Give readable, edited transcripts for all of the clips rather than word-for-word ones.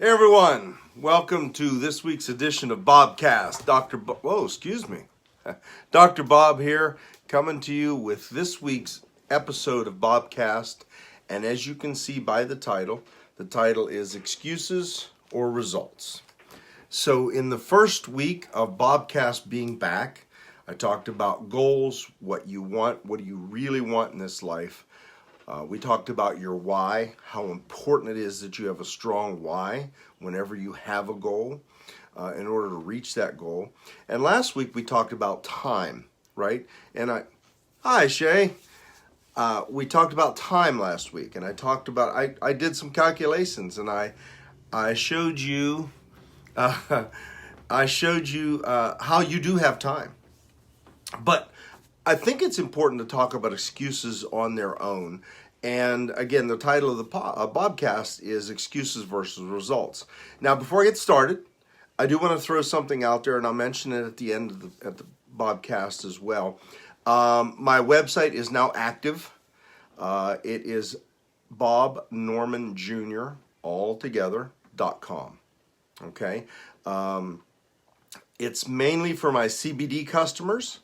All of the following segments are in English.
Hey everyone, welcome to this week's edition of Bobcast. Dr. Bob here, coming to you with this week's episode of Bobcast. And as you can see by the title is Excuses or Results. So in the first week of Bobcast being back, I talked about goals, what you want, what do you really want in this life. We talked about your why, how important it is that you have a strong why whenever you have a goal in order to reach that goal. And last week we talked about time, right? Hi Shay. We talked about time last week, and I did some calculations, and I showed you how you do have time. But I think it's important to talk about excuses on their own. And again, the title of the Bobcast is Excuses versus Results. Now, before I get started, I do want to throw something out there, and I'll mention it at the end of the Bobcast as well. My website is now active. It is BobNormanJr. altogether.com. Okay. It's mainly for my CBD customers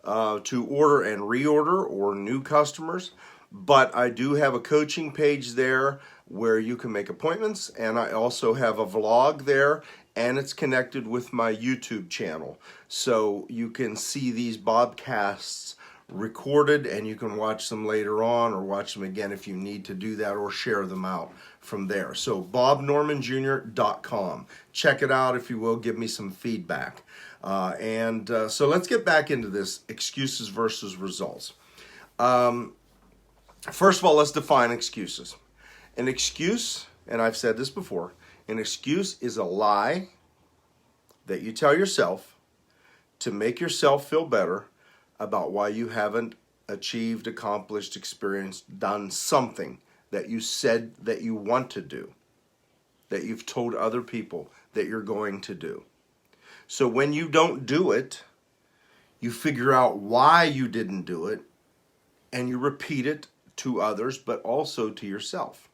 to order and reorder, or new customers. But I do have a coaching page there where you can make appointments, and I also have a vlog there, and it's connected with my YouTube channel. So you can see these Bobcasts recorded, and you can watch them later on, or watch them again if you need to do that, or share them out from there. So BobNormanJr.com. Check it out if you will. Give me some feedback. So let's get back into this excuses versus results. First of all, let's define excuses. An excuse, and I've said this before, an excuse is a lie that you tell yourself to make yourself feel better about why you haven't achieved, accomplished, experienced, done something that you said that you want to do, that you've told other people that you're going to do. So when you don't do it, you figure out why you didn't do it, and you repeat it to others, but also to yourself.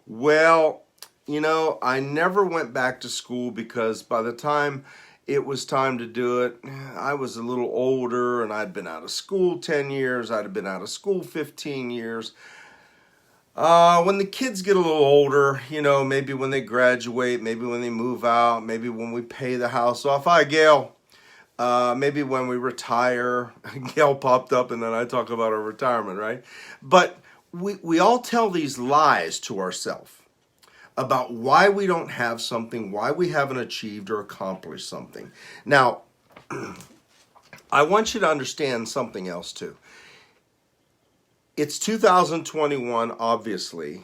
Well, I never went back to school because by the time it was time to do it, I was a little older, and I'd been out of school 10 years. I'd have been out of school 15 years. When the kids get a little older, maybe when they graduate, maybe when they move out, maybe when we pay the house off. Hi, Gail. Maybe when we retire. Gail popped up, and then I talk about our retirement, right? But we all tell these lies to ourselves about why we don't have something, why we haven't achieved or accomplished something. Now, I want you to understand something else too. It's 2021, obviously,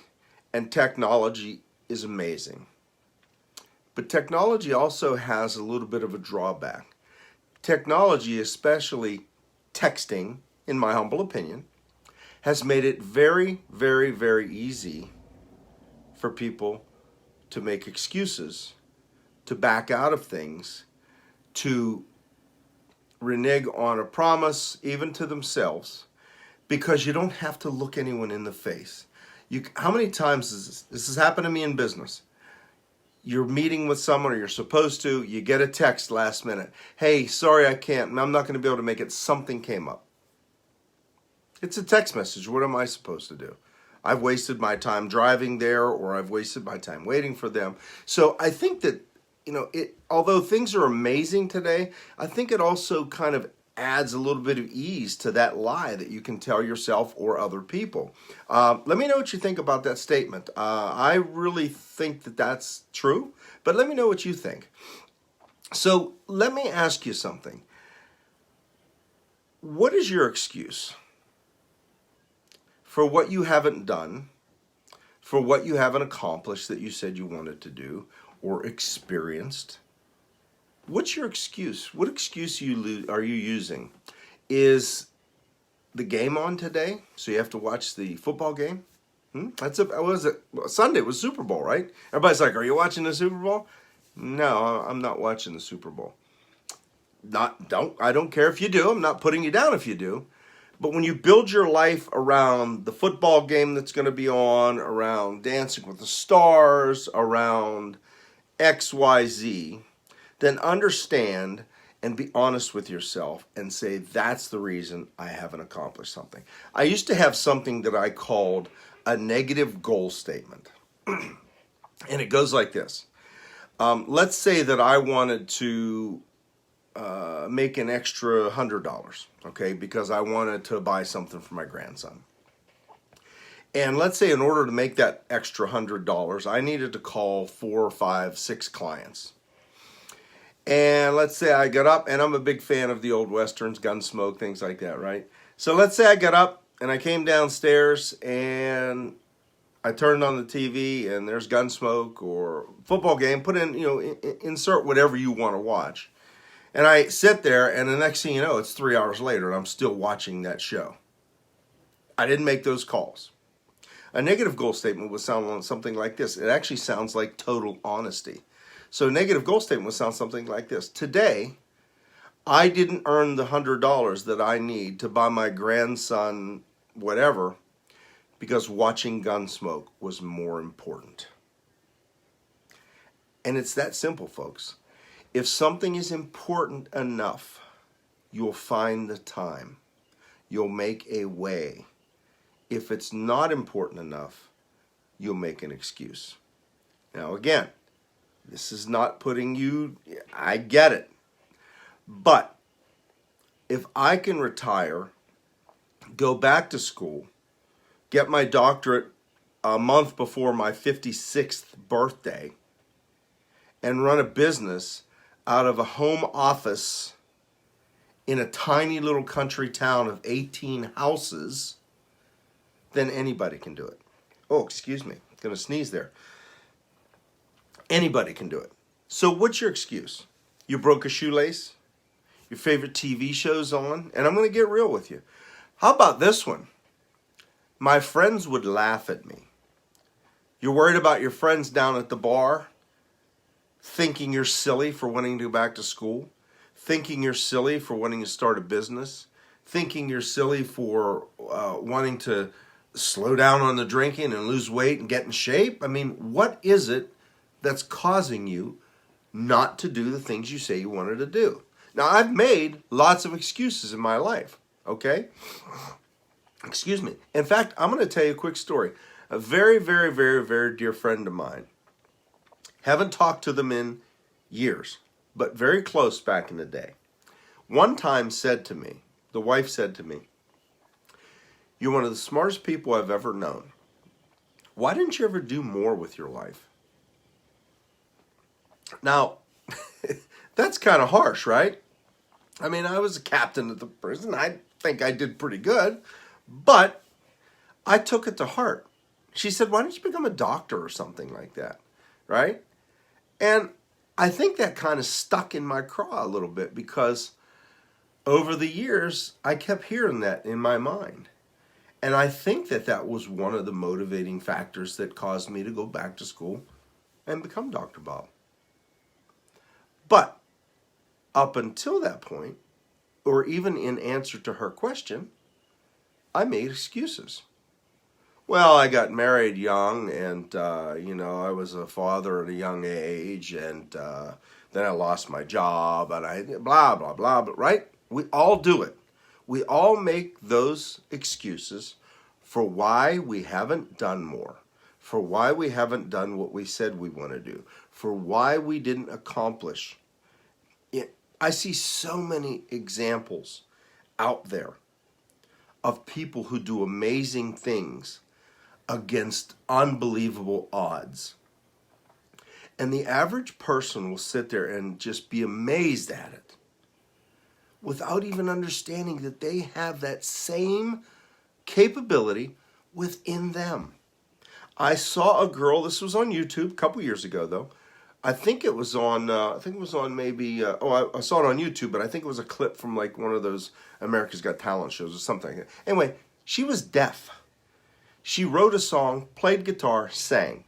and technology is amazing. But technology also has a little bit of a drawback. Technology, especially texting, in my humble opinion, has made it very, very, very easy for people to make excuses, to back out of things, to renege on a promise, even to themselves, because you don't have to look anyone in the face. How many times this has happened to me in business? You're meeting with someone, or you're supposed to, you get a text last minute. Hey, sorry, I can't. I'm not going to be able to make it. Something came up. It's a text message. What am I supposed to do? I've wasted my time driving there, or I've wasted my time waiting for them. So I think that, although things are amazing today, I think it also kind of adds a little bit of ease to that lie that you can tell yourself or other people. Let me know what you think about that statement. I really think that that's true, but let me know what you think. So let me ask you something. What is your excuse for what you haven't done, for what you haven't accomplished that you said you wanted to do or experienced? What's your excuse? What excuse are you using? Is the game on today, so you have to watch the football game? What was it? Sunday was Super Bowl, right? Everybody's like, are you watching the Super Bowl? No, I'm not watching the Super Bowl. I don't care if you do. I'm not putting you down if you do. But when you build your life around the football game that's going to be on, around Dancing with the Stars, around XYZ, then understand and be honest with yourself and say, that's the reason I haven't accomplished something. I used to have something that I called a negative goal statement. And it goes like this. Let's say that I wanted to make an extra $100, okay, because I wanted to buy something for my grandson. And let's say in order to make that extra $100, I needed to call 4, 5, 6 clients. And let's say I got up, and I'm a big fan of the old westerns, Gunsmoke, things like that, right? So let's say I got up and I came downstairs and I turned on the TV and there's Gunsmoke or football game. Put in, insert whatever you want to watch. And I sit there, and the next thing you know, it's 3 hours later and I'm still watching that show. I didn't make those calls. A negative goal statement would sound something like this. It actually sounds like total honesty. So a negative goal statement would sound something like this. Today, I didn't earn the $100 that I need to buy my grandson whatever because watching Gunsmoke was more important. And it's that simple, folks. If something is important enough, you'll find the time. You'll make a way. If it's not important enough, you'll make an excuse. Now again, this is not putting you, I get it. But if I can retire, go back to school, get my doctorate a month before my 56th birthday, and run a business out of a home office in a tiny little country town of 18 houses, then anybody can do it. Oh, excuse me. I'm going to sneeze there. Anybody can do it. So what's your excuse? You broke a shoelace? Your favorite TV show's on? And I'm going to get real with you. How about this one? My friends would laugh at me. You're worried about your friends down at the bar, thinking you're silly for wanting to go back to school, thinking you're silly for wanting to start a business, thinking you're silly for wanting to slow down on the drinking and lose weight and get in shape. I mean, what is it that's causing you not to do the things you say you wanted to do? Now, I've made lots of excuses in my life, okay? Excuse me. In fact, I'm going to tell you a quick story. A very, very, very, very dear friend of mine, haven't talked to them in years, but very close back in the day, one time said to me, the wife said to me, "You're one of the smartest people I've ever known. Why didn't you ever do more with your life?" Now, that's kind of harsh, right? I mean, I was a captain at the prison. I think I did pretty good, but I took it to heart. She said, "Why don't you become a doctor or something like that?" Right? And I think that kind of stuck in my craw a little bit because over the years, I kept hearing that in my mind. And I think that that was one of the motivating factors that caused me to go back to school and become Dr. Bob. But up until that point, or even in answer to her question, I made excuses. Well, I got married young, and I was a father at a young age, and then I lost my job, and I blah blah blah. But right, we all do it. We all make those excuses for why we haven't done more, for why we haven't done what we said we want to do, for why we didn't accomplish. I see so many examples out there of people who do amazing things against unbelievable odds. And the average person will sit there and just be amazed at it without even understanding that they have that same capability within them. I saw a girl, this was on YouTube a couple years ago though. I think it was on maybe, I saw it on YouTube, but I think it was a clip from like one of those America's Got Talent shows or something like that. Anyway, she was deaf. She wrote a song, played guitar, sang.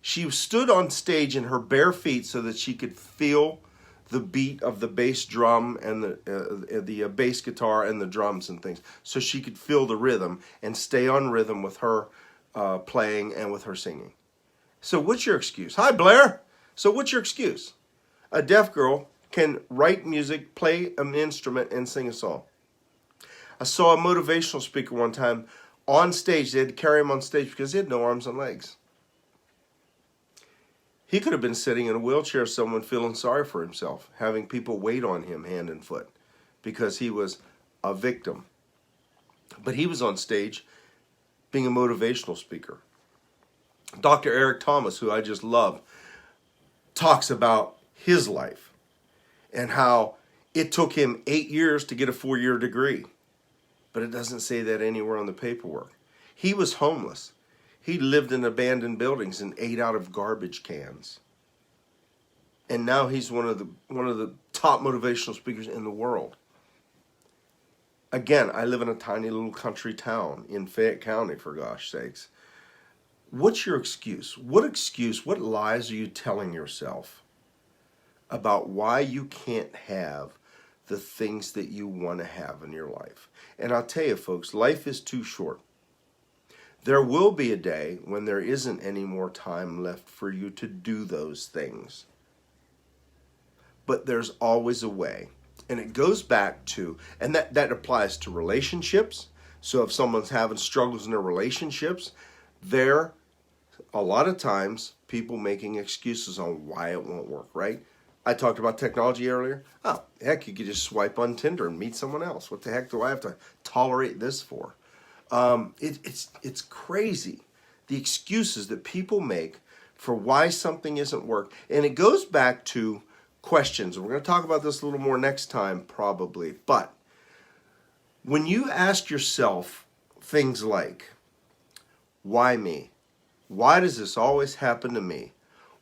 She stood on stage in her bare feet so that she could feel the beat of the bass drum and the bass guitar and the drums and things. So she could feel the rhythm and stay on rhythm with her playing and with her singing. So what's your excuse? Hi, Blair. So what's your excuse? A deaf girl can write music, play an instrument, and sing a song. I saw a motivational speaker one time on stage. They had to carry him on stage because he had no arms and legs. He could have been sitting in a wheelchair, someone feeling sorry for himself, having people wait on him hand and foot because he was a victim. But he was on stage being a motivational speaker. Dr. Eric Thomas, who I just love, talks about his life and how it took him 8 years to get a 4-year degree. But it doesn't say that anywhere on the paperwork. He was homeless. He lived in abandoned buildings and ate out of garbage cans. And now he's one of the top motivational speakers in the world. Again, I live in a tiny little country town in Fayette County, for gosh sakes. What's your excuse? What lies are you telling yourself about why you can't have the things that you want to have in your life? And I'll tell you, folks, life is too short. There will be a day when there isn't any more time left for you to do those things. But there's always a way. And it goes back to, and that applies to relationships. So if someone's having struggles in their relationships, there a lot of times people making excuses on why it won't work, right? I talked about technology earlier. Oh, heck, you could just swipe on Tinder and meet someone else. What the heck do I have to tolerate this for? It's crazy, the excuses that people make for why something isn't work. And it goes back to questions. We're going to talk about this a little more next time, probably. But when you ask yourself things like, why me? Why does this always happen to me?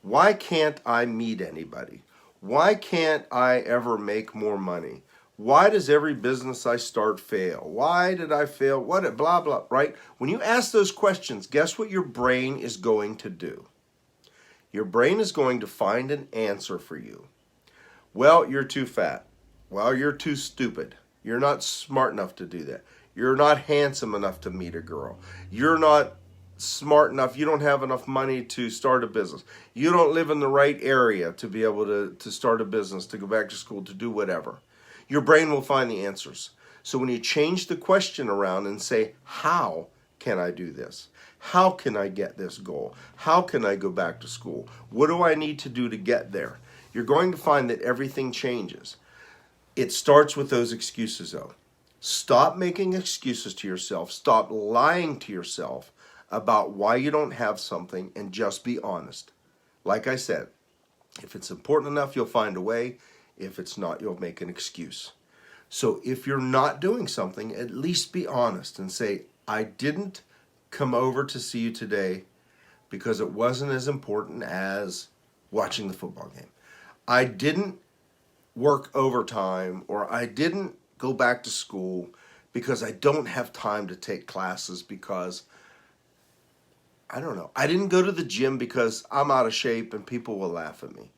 Why can't I meet anybody? Why can't I ever make more money? Why does every business I start fail? Why did I fail? What, blah, blah, right? When you ask those questions, guess what your brain is going to do? Your brain is going to find an answer for you. Well, you're too fat. Well, you're too stupid. You're not smart enough to do that. You're not handsome enough to meet a girl. You're not smart enough. You don't have enough money to start a business. You don't live in the right area to be able to start a business, to go back to school, to do whatever. Your brain will find the answers. So when you change the question around and say, how can I do this? How can I get this goal? How can I go back to school? What do I need to do to get there? You're going to find that everything changes. It starts with those excuses, though. Stop making excuses to yourself. Stop lying to yourself about why you don't have something, and just be honest. Like I said, if it's important enough, you'll find a way. If it's not, you'll make an excuse. So if you're not doing something, at least be honest and say, I didn't come over to see you today because it wasn't as important as watching the football game. I didn't work overtime, or I didn't go back to school because I don't have time to take classes because, I don't know, I didn't go to the gym because I'm out of shape and people will laugh at me.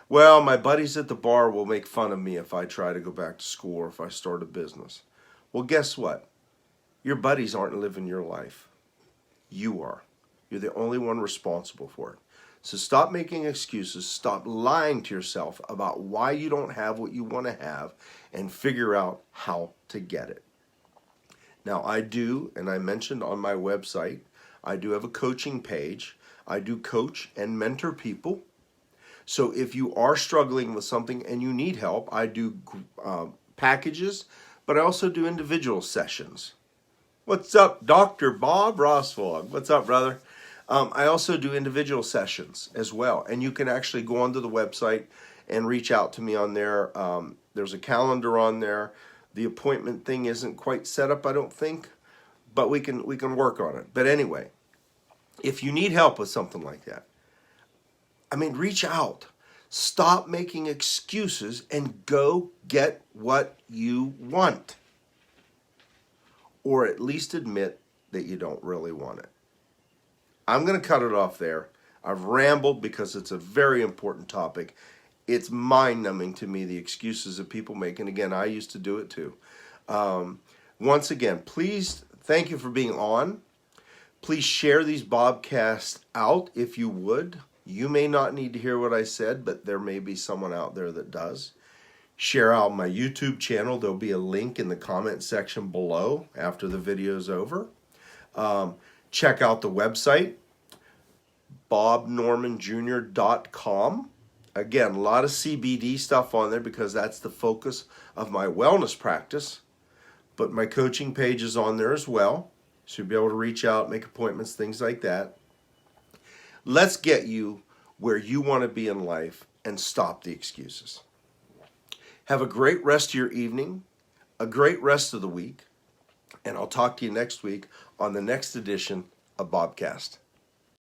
Well, my buddies at the bar will make fun of me if I try to go back to school or if I start a business. Well, guess what? Your buddies aren't living your life. You are. You're the only one responsible for it. So stop making excuses. Stop lying to yourself about why you don't have what you want to have, and figure out how to get it. Now, I do, and I mentioned on my website, I do have a coaching page. I do coach and mentor people. So if you are struggling with something and you need help, I do packages, but I also do individual sessions. What's up, Dr. Bob Rossfog? What's up, brother? I also do individual sessions as well, and you can actually go onto the website and reach out to me on there. There's a calendar on there. The appointment thing isn't quite set up, I don't think, but we can work on it. But anyway, if you need help with something like that, reach out. Stop making excuses and go get what you want. Or at least admit that you don't really want it. I'm going to cut it off there. I've rambled because it's a very important topic. It's mind-numbing to me, the excuses that people make. And again, I used to do it too. Once again, please, thank you for being on. Please share these Bobcasts out if you would. You may not need to hear what I said, but there may be someone out there that does. Share out my YouTube channel. There'll be a link in the comment section below after the video is over. Check out the website, bobnormanjr.com. Again, a lot of CBD stuff on there because that's the focus of my wellness practice. But my coaching page is on there as well. So you'll be able to reach out, make appointments, things like that. Let's get you where you want to be in life and stop the excuses. Have a great rest of your evening, a great rest of the week, and I'll talk to you next week on the next edition of Bobcast.